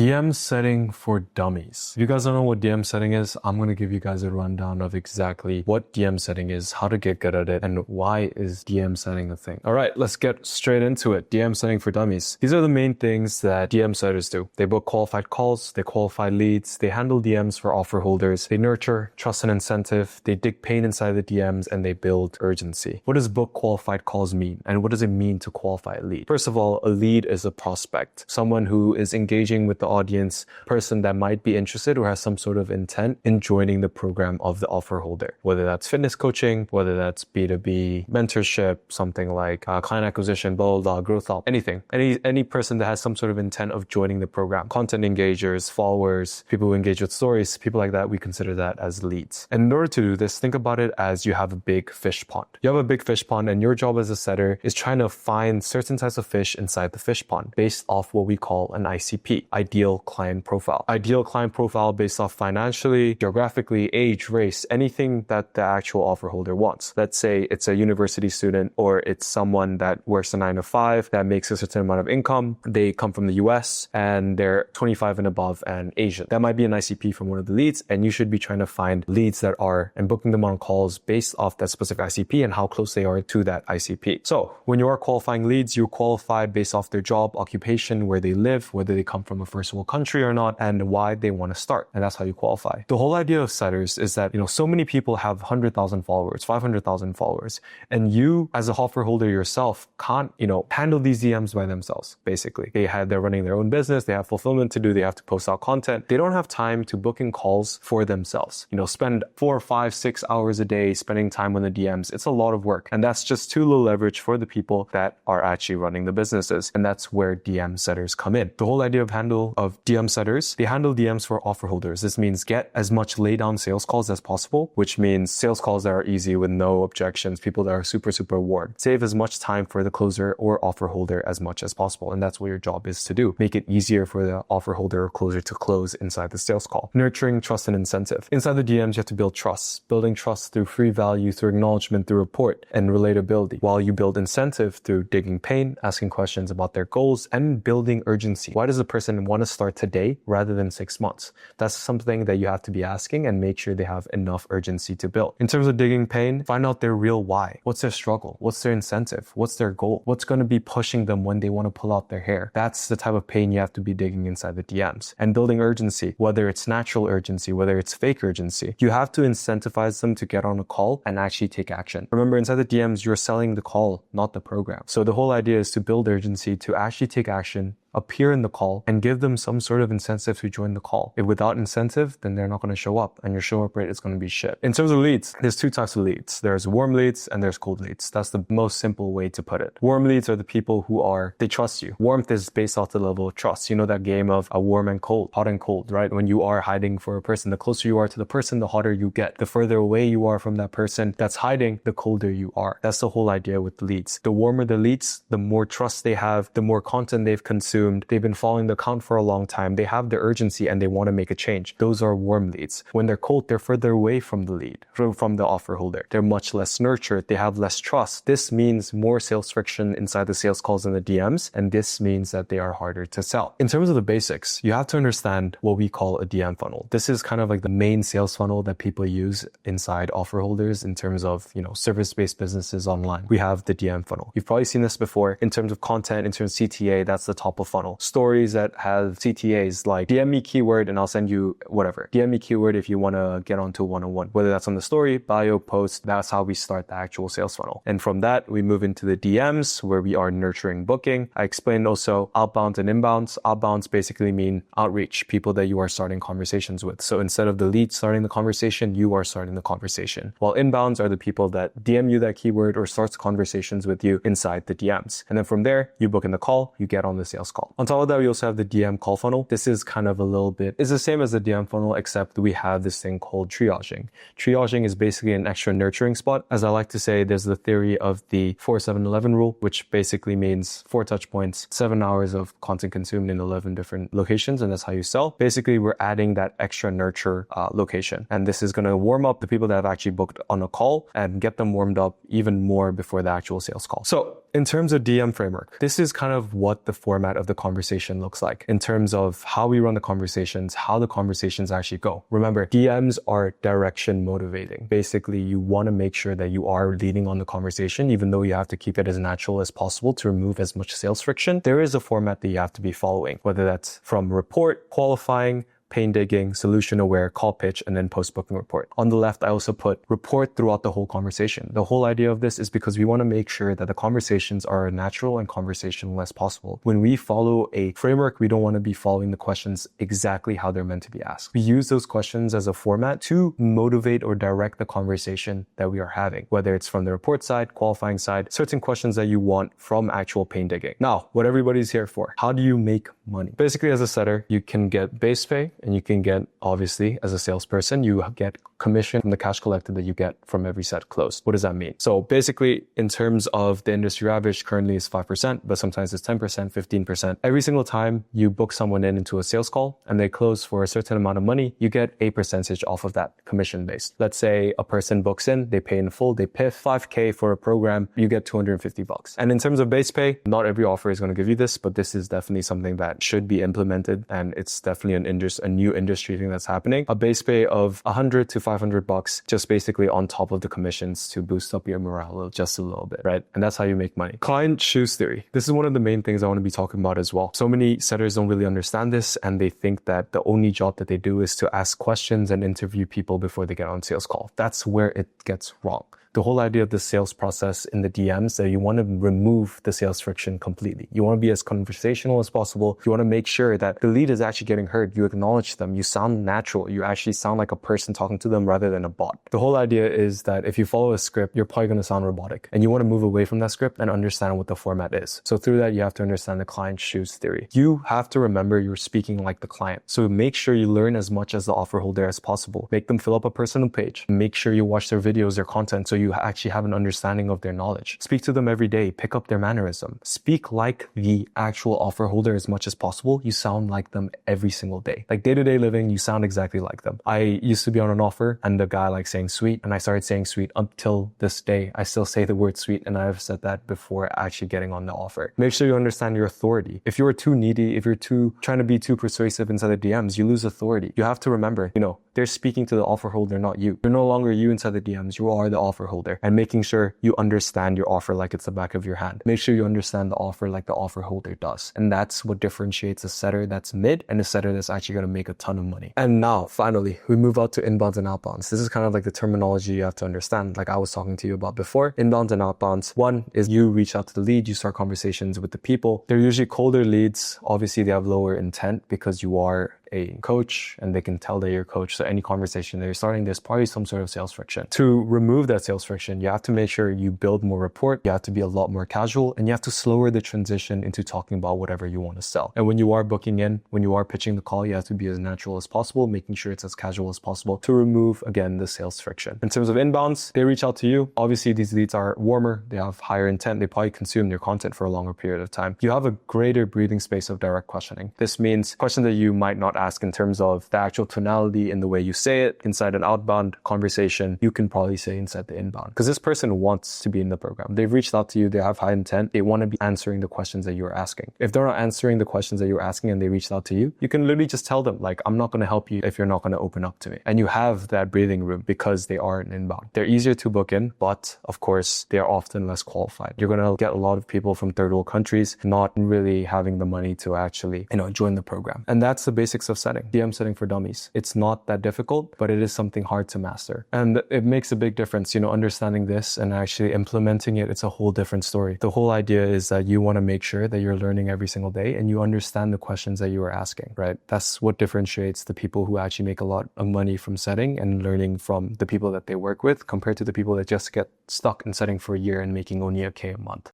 DM setting for dummies. If you guys don't know what DM setting is, I'm going to give you guys a rundown of exactly what DM setting is, how to get good at it, and why is DM setting a thing. All right, let's get straight into it. DM setting for dummies. These are the main things that DM setters do. They book qualified calls, they qualify leads, they handle DMs for offer holders, they nurture trust and incentive, they dig pain inside the DMs, and they build urgency. What does book qualified calls mean? And what does it mean to qualify a lead? First of all, a lead is a prospect, someone who is engaging with the audience, person that might be interested or has some sort of intent in joining the program of the offer holder, whether that's fitness coaching, whether that's B2B mentorship, something like client acquisition, blah, blah, blah, growth up, anything. Any person that has some sort of intent of joining the program, content engagers, followers, people who engage with stories, people like that, we consider that as leads. And in order to do this, think about it as you have a big fish pond. You have a big fish pond and your job as a setter is trying to find certain types of fish inside the fish pond based off what we call an ICP, ideal client profile. Ideal client profile based off financially, geographically, age, race, anything that the actual offer holder wants. Let's say it's a university student or it's someone that works a 9 to 5 that makes a certain amount of income. They come from the US and they're 25 and above and Asian. That might be an ICP from one of the leads, and you should be trying to find leads that are and booking them on calls based off that specific ICP and how close they are to that ICP. So when you are qualifying leads, you qualify based off their job, occupation, where they live, whether they come from a first world country or not, and why they want to start. And that's how you qualify. The whole idea of setters is that, so many people have 100,000 followers, 500,000 followers, and you as a offer holder yourself can't, handle these DMs by themselves, basically. They're running their own business, they have fulfillment to do, they have to post out content. They don't have time to book in calls for themselves. Spend 4, 5, 6 hours a day spending time on the DMs. It's a lot of work. And that's just too low leverage for the people that are actually running the businesses. And that's where DM setters come in. The whole idea of DM setters, they handle DMs for offer holders. This means get as much lay down sales calls as possible, which means sales calls that are easy with no objections, people that are super, super warm. Save as much time for the closer or offer holder as much as possible. And that's what your job is to do. Make it easier for the offer holder or closer to close inside the sales call. Nurturing trust and incentive. Inside the DMs, you have to build trust. Building trust through free value, through acknowledgement, through report, and relatability. While you build incentive through digging pain, asking questions about their goals, and building urgency. Why does a person want to start today rather than 6 months? That's something that you have to be asking and make sure they have enough urgency to build. In terms of digging pain, find out their real why. What's their struggle? What's their incentive? What's their goal? What's going to be pushing them when they want to pull out their hair? That's the type of pain you have to be digging inside the DMs. And building urgency, whether it's natural urgency, whether it's fake urgency, you have to incentivize them to get on a call and actually take action. Remember, inside the DMs, you're selling the call, not the program. So the whole idea is to build urgency, to actually take action, appear in the call, and give them some sort of incentive to join the call. If without incentive, then they're not going to show up, and your show up rate is going to be shit. In terms of leads, there's 2 types of leads. There's warm leads and there's cold leads. That's the most simple way to put it. Warm leads are the people they trust you. Warmth is based off the level of trust. You know that game of a warm and cold, hot and cold, right? When you are hiding for a person, the closer you are to the person, the hotter you get. The further away you are from that person that's hiding, the colder you are. That's the whole idea with leads. The warmer the leads, the more trust they have, the more content they've consumed. They've been following the account for a long time. They have the urgency and they want to make a change. Those are warm leads. When they're cold, they're further away from the lead, from the offer holder. They're much less nurtured. They have less trust. This means more sales friction inside the sales calls and the DMs, and this means that they are harder to sell. In terms of the basics, you have to understand what we call a DM funnel. This is kind of like the main sales funnel that people use inside offer holders in terms of, service-based businesses online. We have the DM funnel. You've probably seen this before in terms of content, in terms of CTA, that's the top of funnel. Stories that have CTAs like DM me keyword and I'll send you whatever. DM me keyword if you want to get onto a one-on-one, whether that's on the story, bio, post. That's how we start the actual sales funnel. And from that, we move into the DMs where we are nurturing booking. I explained also outbound and inbounds. Outbounds basically mean outreach, people that you are starting conversations with. So instead of the lead starting the conversation, you are starting the conversation. While inbounds are the people that DM you that keyword or starts conversations with you inside the DMs. And then from there, you book in the call, you get on the sales call. On top of that, we also have the DM call funnel. This is kind of it's the same as the DM funnel, except we have this thing called triaging. Triaging is basically an extra nurturing spot. As I like to say, there's the theory of the 4-7-11 rule, which basically means 4 touch points, 7 hours of content consumed in 11 different locations, and that's how you sell. Basically, we're adding that extra nurture location. And this is going to warm up the people that have actually booked on a call and get them warmed up even more before the actual sales call. So in terms of DM framework, this is kind of what the format of the conversation looks like in terms of how we run the conversations, how the conversations actually go. Remember, DMs are direction motivating. Basically, you want to make sure that you are leading on the conversation, even though you have to keep it as natural as possible to remove as much sales friction. There is a format that you have to be following, whether that's from report, qualifying, pain digging, solution aware, call pitch, and then post-booking report. On the left, I also put report throughout the whole conversation. The whole idea of this is because we want to make sure that the conversations are natural and conversational as possible. When we follow a framework, we don't want to be following the questions exactly how they're meant to be asked. We use those questions as a format to motivate or direct the conversation that we are having, whether it's from the report side, qualifying side, certain questions that you want from actual pain digging. Now, what everybody's here for, how do you make money? Basically, as a setter, you can get base pay, and you can get, obviously, as a salesperson, you get commission from the cash collected that you get from every set closed. What does that mean? So basically, in terms of the industry average, currently is 5%, but sometimes it's 10%, 15%. Every single time you book someone into a sales call and they close for a certain amount of money, you get a percentage off of that commission base. Let's say a person books in, they pay in full, they pay 5K for a program, you get $250. And in terms of base pay, not every offer is going to give you this, but this is definitely something that should be implemented, and it's definitely a new industry thing that's happening. A base pay of $100 to $500 just basically on top of the commissions to boost up your morale just a little bit, right? And that's how you make money. Client shoes theory. This is one of the main things I want to be talking about as well. So many setters don't really understand this, and they think that the only job that they do is to ask questions and interview people before they get on sales call. That's where it gets wrong. The whole idea of the sales process in the DMs, that you want to remove the sales friction completely. You want to be as conversational as possible. You want to make sure that the lead is actually getting heard. You acknowledge them. You sound natural. You actually sound like a person talking to them rather than a bot. The whole idea is that if you follow a script, you're probably going to sound robotic, and you want to move away from that script and understand what the format is. So through that, you have to understand the client shoes theory. You have to remember you're speaking like the client. So make sure you learn as much as the offer holder as possible. Make them fill up a personal page. Make sure you watch their videos, their content, so you actually have an understanding of their knowledge. Speak to them every day. Pick up their mannerism. Speak like the actual offer holder as much as possible. You sound like them every single day. Like day-to-day living, you sound exactly like them. I used to be on an offer and the guy liked saying sweet, and I started saying sweet until this day. I still say the word sweet, and I've said that before actually getting on the offer. Make sure you understand your authority. If you're too needy, if you're trying to be too persuasive inside the DMs, you lose authority. You have to remember, they're speaking to the offer holder, not you. You're no longer you inside the DMs. You are the offer holder. And making sure you understand your offer like it's the back of your hand. Make sure you understand the offer like the offer holder does. And that's what differentiates a setter that's mid and a setter that's actually going to make a ton of money. And now, finally, we move out to inbounds and outbounds. This is kind of like the terminology you have to understand, like I was talking to you about before. Inbounds and outbounds. One is you reach out to the lead, you start conversations with the people. They're usually colder leads. Obviously, they have lower intent because you are a coach and they can tell that you're a coach. So any conversation that you're starting, there's probably some sort of sales friction. To remove that sales friction, you have to make sure you build more rapport. You have to be a lot more casual, and you have to slower the transition into talking about whatever you want to sell. And when you are booking in, when you are pitching the call, you have to be as natural as possible, making sure it's as casual as possible to remove, again, the sales friction. In terms of inbounds, they reach out to you. Obviously, these leads are warmer. They have higher intent. They probably consume your content for a longer period of time. You have a greater breathing space of direct questioning. This means questions that you might not ask in terms of the actual tonality and the way you say it inside an outbound conversation, you can probably say inside the inbound, because this person wants to be in the program. They've reached out to you. They have high intent. They want to be answering the questions that you're asking. If they're not answering the questions that you're asking and they reached out to you, you can literally just tell them, like, I'm not going to help you if you're not going to open up to me. And you have that breathing room because they are an inbound. They're easier to book in, but of course, they are often less qualified. You're going to get a lot of people from third world countries not really having the money to actually, join the program. And that's the basics of setting. DM setting for dummies. It's not that difficult, but it is something hard to master. And it makes a big difference, understanding this and actually implementing it. It's a whole different story. The whole idea is that you want to make sure that you're learning every single day and you understand the questions that you are asking, right? That's what differentiates the people who actually make a lot of money from setting and learning from the people that they work with compared to the people that just get stuck in setting for a year and making only $1,000 a month.